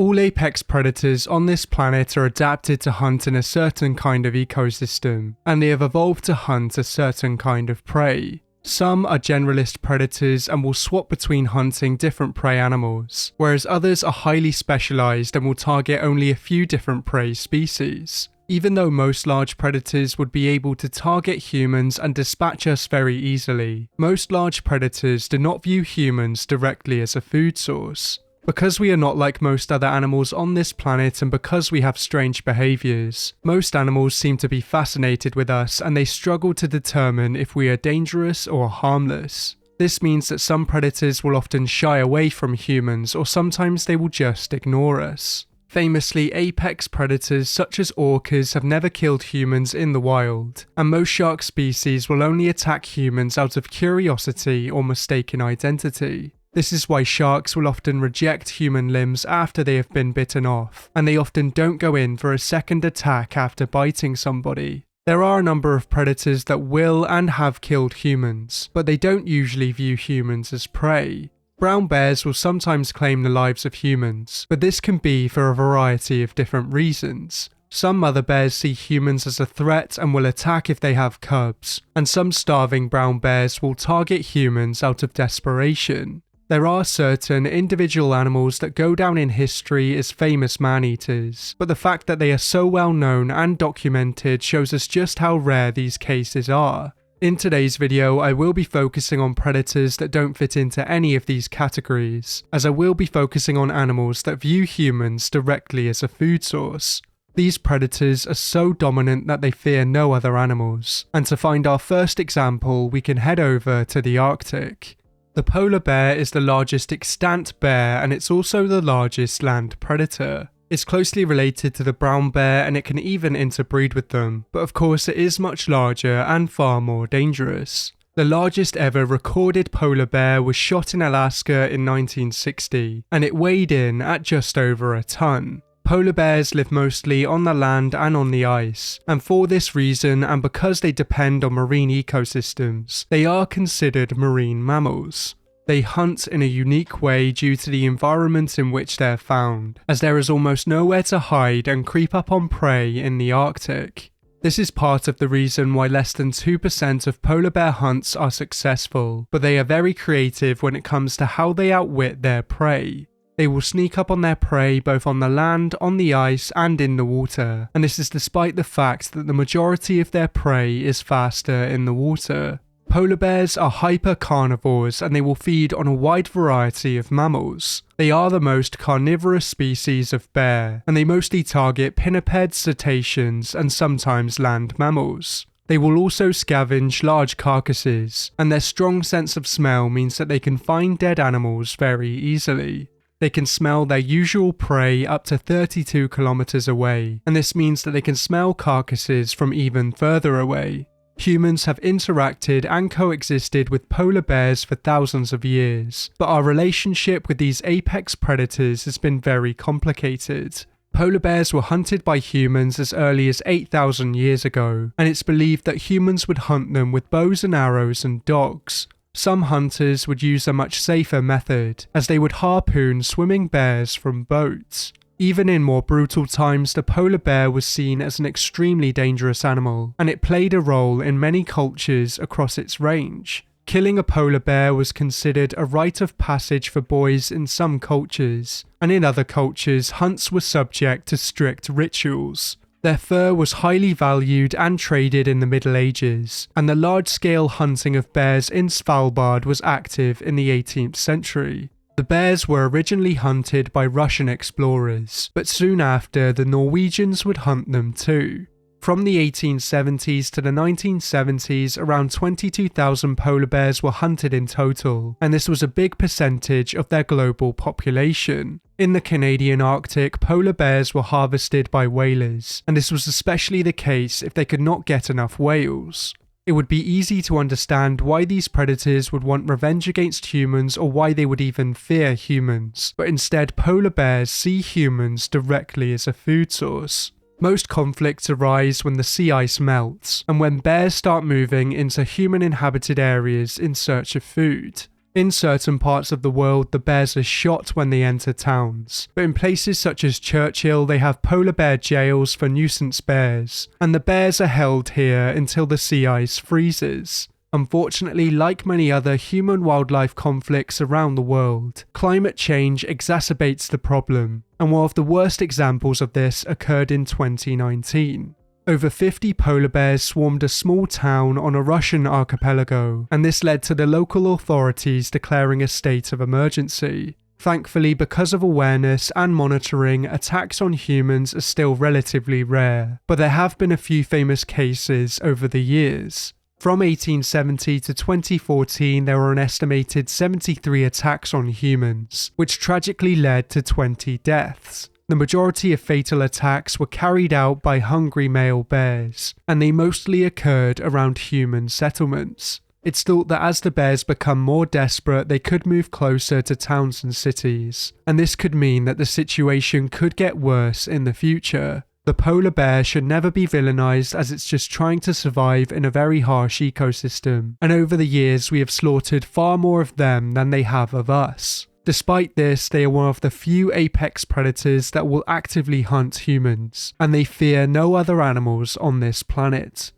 All apex predators on this planet are adapted to hunt in a certain kind of ecosystem, and they have evolved to hunt a certain kind of prey. Some are generalist predators and will swap between hunting different prey animals, whereas others are highly specialized and will target only a few different prey species. Even though most large predators would be able to target humans and dispatch us very easily, most large predators do not view humans directly as a food source. Because we are not like most other animals on this planet and because we have strange behaviours, most animals seem to be fascinated with us and they struggle to determine if we are dangerous or harmless. This means that some predators will often shy away from humans or sometimes they will just ignore us. Famously, apex predators such as orcas have never killed humans in the wild, and most shark species will only attack humans out of curiosity or mistaken identity. This is why sharks will often reject human limbs after they have been bitten off, and they often don't go in for a second attack after biting somebody. There are a number of predators that will and have killed humans, but they don't usually view humans as prey. Brown bears will sometimes claim the lives of humans, but this can be for a variety of different reasons. Some mother bears see humans as a threat and will attack if they have cubs, and some starving brown bears will target humans out of desperation. There are certain individual animals that go down in history as famous man-eaters, but the fact that they are so well known and documented shows us just how rare these cases are. In today's video, I will be focusing on predators that don't fit into any of these categories, as I will be focusing on animals that view humans directly as a food source. These predators are so dominant that they fear no other animals, and to find our first example, we can head over to the Arctic. The polar bear is the largest extant bear and it's also the largest land predator. It's closely related to the brown bear and it can even interbreed with them, but of course it is much larger and far more dangerous. The largest ever recorded polar bear was shot in Alaska in 1960 and it weighed in at just over a ton. Polar bears live mostly on the land and on the ice, and for this reason and because they depend on marine ecosystems, they are considered marine mammals. They hunt in a unique way due to the environment in which they're found, as there is almost nowhere to hide and creep up on prey in the Arctic. This is part of the reason why less than 2% of polar bear hunts are successful, but they are very creative when it comes to how they outwit their prey. They will sneak up on their prey both on the land, on the ice, and in the water, and this is despite the fact that the majority of their prey is faster in the water. Polar bears are hyper-carnivores and they will feed on a wide variety of mammals. They are the most carnivorous species of bear, and they mostly target pinnipeds, cetaceans, and sometimes land mammals. They will also scavenge large carcasses, and their strong sense of smell means that they can find dead animals very easily. They can smell their usual prey up to 32 kilometers away, and this means that they can smell carcasses from even further away. Humans have interacted and coexisted with polar bears for thousands of years, but our relationship with these apex predators has been very complicated. Polar bears were hunted by humans as early as 8,000 years ago, and it's believed that humans would hunt them with bows and arrows and dogs. Some hunters would use a much safer method, as they would harpoon swimming bears from boats. Even in more brutal times, the polar bear was seen as an extremely dangerous animal, and it played a role in many cultures across its range. Killing a polar bear was considered a rite of passage for boys in some cultures, and in other cultures, hunts were subject to strict rituals. Their fur was highly valued and traded in the Middle Ages, and the large-scale hunting of bears in Svalbard was active in the 18th century. The bears were originally hunted by Russian explorers, but soon after the Norwegians would hunt them too. From the 1870s to the 1970s, around 22,000 polar bears were hunted in total, and this was a big percentage of their global population. In the Canadian Arctic, polar bears were harvested by whalers, and this was especially the case if they could not get enough whales. It would be easy to understand why these predators would want revenge against humans or why they would even fear humans, but instead polar bears see humans directly as a food source. Most conflicts arise when the sea ice melts, and when bears start moving into human-inhabited areas in search of food. In certain parts of the world, the bears are shot when they enter towns, but in places such as Churchill, they have polar bear jails for nuisance bears, and the bears are held here until the sea ice freezes. Unfortunately, like many other human-wildlife conflicts around the world, climate change exacerbates the problem, and one of the worst examples of this occurred in 2019. Over 50 polar bears swarmed a small town on a Russian archipelago, and this led to the local authorities declaring a state of emergency. Thankfully, because of awareness and monitoring, attacks on humans are still relatively rare, but there have been a few famous cases over the years. From 1870 to 2014, there were an estimated 73 attacks on humans, which tragically led to 20 deaths. The majority of fatal attacks were carried out by hungry male bears, and they mostly occurred around human settlements. It's thought that as the bears become more desperate, they could move closer to towns and cities, and this could mean that the situation could get worse in the future. The polar bear should never be villainized, as it's just trying to survive in a very harsh ecosystem, and over the years we have slaughtered far more of them than they have of us. Despite this, they are one of the few apex predators that will actively hunt humans, and they fear no other animals on this planet.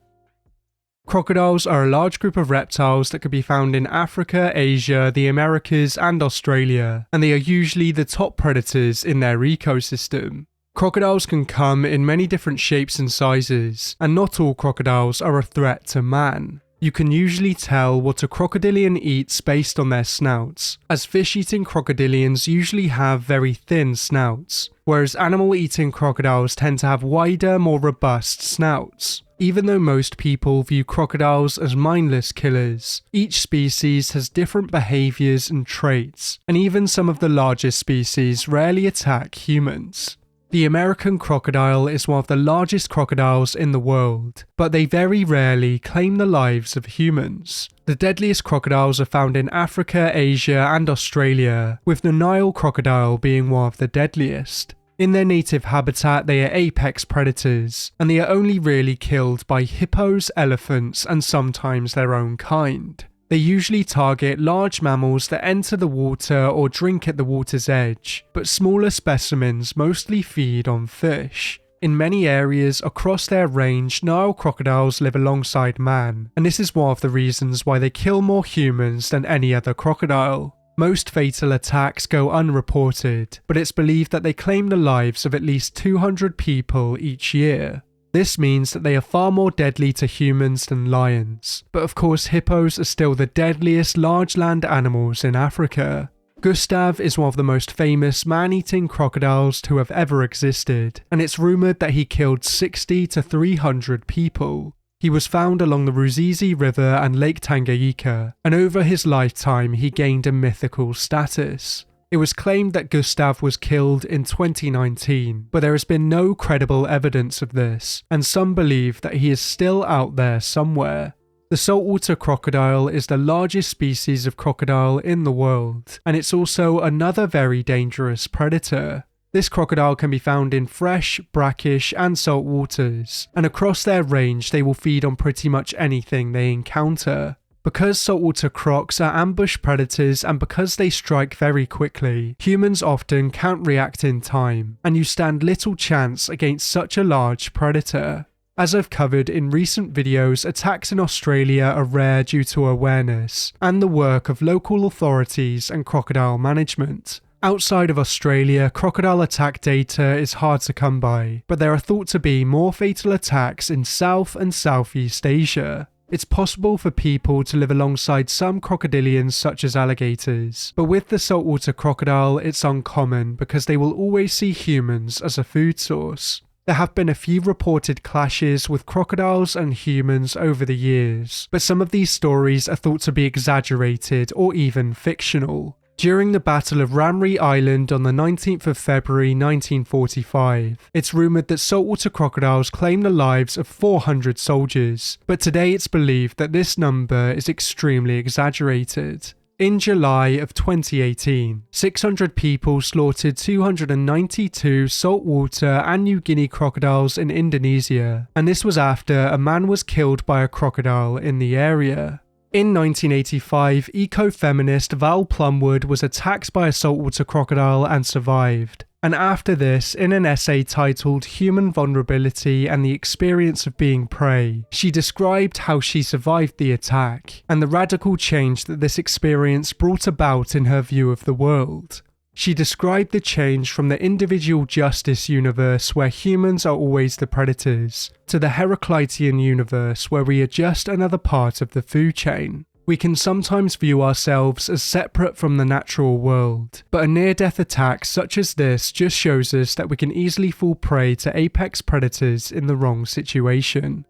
Crocodiles are a large group of reptiles that can be found in Africa, Asia, the Americas, and Australia, and they are usually the top predators in their ecosystem. Crocodiles can come in many different shapes and sizes, and not all crocodiles are a threat to man. You can usually tell what a crocodilian eats based on their snouts, as fish-eating crocodilians usually have very thin snouts, whereas animal-eating crocodiles tend to have wider, more robust snouts. Even though most people view crocodiles as mindless killers, each species has different behaviours and traits, and even some of the largest species rarely attack humans. The American crocodile is one of the largest crocodiles in the world, but they very rarely claim the lives of humans. The deadliest crocodiles are found in Africa, Asia, and Australia, with the Nile crocodile being one of the deadliest. In their native habitat, they are apex predators, and they are only really killed by hippos, elephants, and sometimes their own kind. They usually target large mammals that enter the water or drink at the water's edge, but smaller specimens mostly feed on fish. In many areas across their range, Nile crocodiles live alongside man, and this is one of the reasons why they kill more humans than any other crocodile. Most fatal attacks go unreported, but it's believed that they claim the lives of at least 200 people each year. This means that they are far more deadly to humans than lions, but of course hippos are still the deadliest large land animals in Africa. Gustav is one of the most famous man-eating crocodiles to have ever existed, and it's rumoured that he killed 60 to 300 people. He was found along the Ruzizi River and Lake Tanganyika, and over his lifetime he gained a mythical status. It was claimed that Gustav was killed in 2019, but there has been no credible evidence of this, and some believe that he is still out there somewhere. The saltwater crocodile is the largest species of crocodile in the world, and it's also another very dangerous predator. This crocodile can be found in fresh, brackish, and salt waters, and across their range they will feed on pretty much anything they encounter. Because saltwater crocs are ambush predators and because they strike very quickly, humans often can't react in time, and you stand little chance against such a large predator. As I've covered in recent videos, attacks in Australia are rare due to awareness, and the work of local authorities and crocodile management. Outside of Australia, crocodile attack data is hard to come by, but there are thought to be more fatal attacks in South and Southeast Asia. It's possible for people to live alongside some crocodilians such as alligators, but with the saltwater crocodile it's uncommon because they will always see humans as a food source. There have been a few reported clashes with crocodiles and humans over the years, but some of these stories are thought to be exaggerated or even fictional. During the Battle of Ramree Island on the 19th of February 1945, it's rumoured that saltwater crocodiles claimed the lives of 400 soldiers, but today it's believed that this number is extremely exaggerated. In July of 2018, 600 people slaughtered 292 saltwater and New Guinea crocodiles in Indonesia, and this was after a man was killed by a crocodile in the area. In 1985, eco-feminist Val Plumwood was attacked by a saltwater crocodile and survived. And after this, in an essay titled Human Vulnerability and the Experience of Being Prey, she described how she survived the attack, and the radical change that this experience brought about in her view of the world. She described the change from the individual justice universe where humans are always the predators, to the Heraclitean universe where we are just another part of the food chain. We can sometimes view ourselves as separate from the natural world, but a near-death attack such as this just shows us that we can easily fall prey to apex predators in the wrong situation.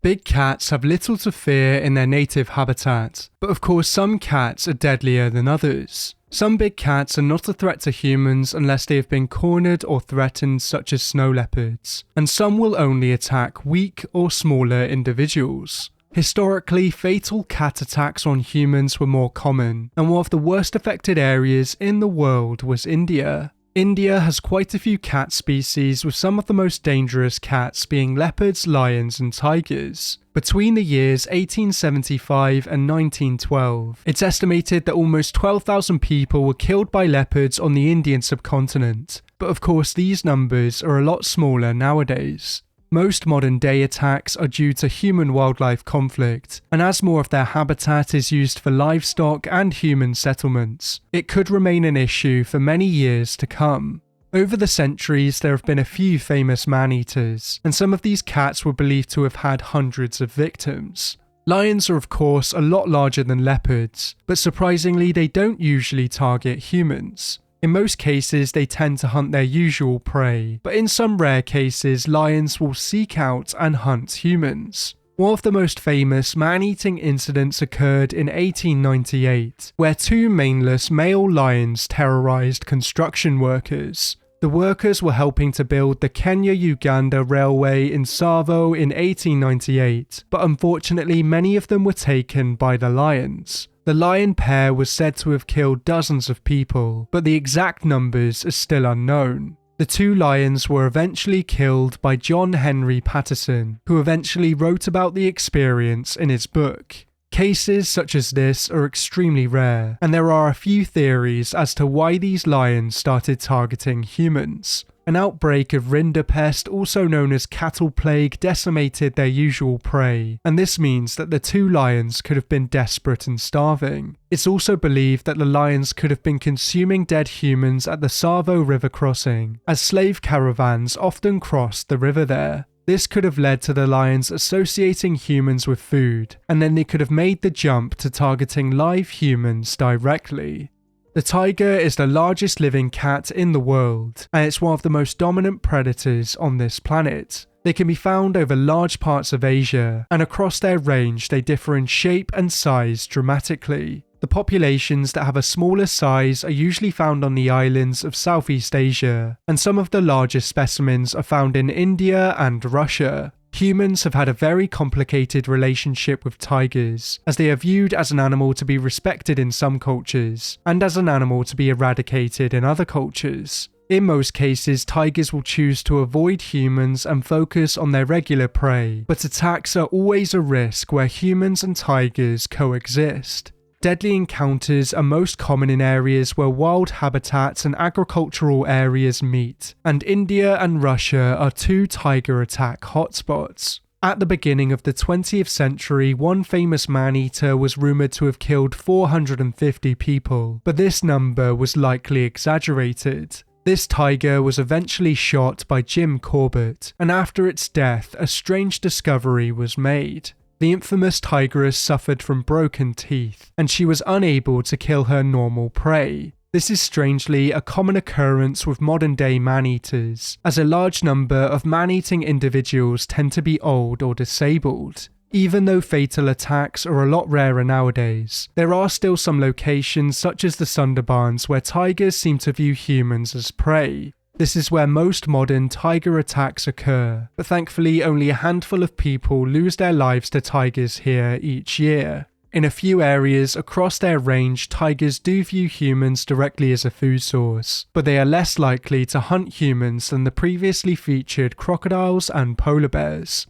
Big cats have little to fear in their native habitat, but of course some cats are deadlier than others. Some big cats are not a threat to humans unless they have been cornered or threatened, such as snow leopards, and some will only attack weak or smaller individuals. Historically, fatal cat attacks on humans were more common, and one of the worst affected areas in the world was India. India has quite a few cat species, with some of the most dangerous cats being leopards, lions and tigers. Between the years 1875 and 1912, it's estimated that almost 12,000 people were killed by leopards on the Indian subcontinent, but of course these numbers are a lot smaller nowadays. Most modern day attacks are due to human-wildlife conflict, and as more of their habitat is used for livestock and human settlements, it could remain an issue for many years to come. Over the centuries, there have been a few famous man-eaters, and some of these cats were believed to have had hundreds of victims. Lions are of course a lot larger than leopards, but surprisingly they don't usually target humans. In most cases, they tend to hunt their usual prey, but in some rare cases, lions will seek out and hunt humans. One of the most famous man-eating incidents occurred in 1898, where two maneless male lions terrorized construction workers. The workers were helping to build the Kenya-Uganda Railway in Tsavo in 1898, but unfortunately many of them were taken by the lions. The lion pair was said to have killed dozens of people, but the exact numbers are still unknown. The two lions were eventually killed by John Henry Patterson, who eventually wrote about the experience in his book. Cases such as this are extremely rare, and there are a few theories as to why these lions started targeting humans. An outbreak of rinderpest, also known as cattle plague, decimated their usual prey, and this means that the two lions could have been desperate and starving. It's also believed that the lions could have been consuming dead humans at the Tsavo River crossing, as slave caravans often crossed the river there. This could have led to the lions associating humans with food, and then they could have made the jump to targeting live humans directly. The tiger is the largest living cat in the world, and it's one of the most dominant predators on this planet. They can be found over large parts of Asia, and across their range they differ in shape and size dramatically. The populations that have a smaller size are usually found on the islands of Southeast Asia, and some of the largest specimens are found in India and Russia. Humans have had a very complicated relationship with tigers, as they are viewed as an animal to be respected in some cultures, and as an animal to be eradicated in other cultures. In most cases, tigers will choose to avoid humans and focus on their regular prey, but attacks are always a risk where humans and tigers coexist. Deadly encounters are most common in areas where wild habitats and agricultural areas meet, and India and Russia are two tiger attack hotspots. At the beginning of the 20th century, one famous man-eater was rumoured to have killed 450 people, but this number was likely exaggerated. This tiger was eventually shot by Jim Corbett, and after its death, a strange discovery was made. The infamous tigress suffered from broken teeth, and she was unable to kill her normal prey. This is strangely a common occurrence with modern-day man-eaters, as a large number of man-eating individuals tend to be old or disabled. Even though fatal attacks are a lot rarer nowadays, there are still some locations such as the Sundarbans where tigers seem to view humans as prey. This is where most modern tiger attacks occur, but thankfully only a handful of people lose their lives to tigers here each year. In a few areas across their range, tigers do view humans directly as a food source, but they are less likely to hunt humans than the previously featured crocodiles and polar bears.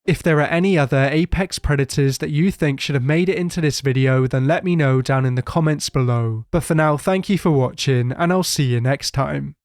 If there are any other apex predators that you think should have made it into this video, then let me know down in the comments below. But for now, thank you for watching, and I'll see you next time.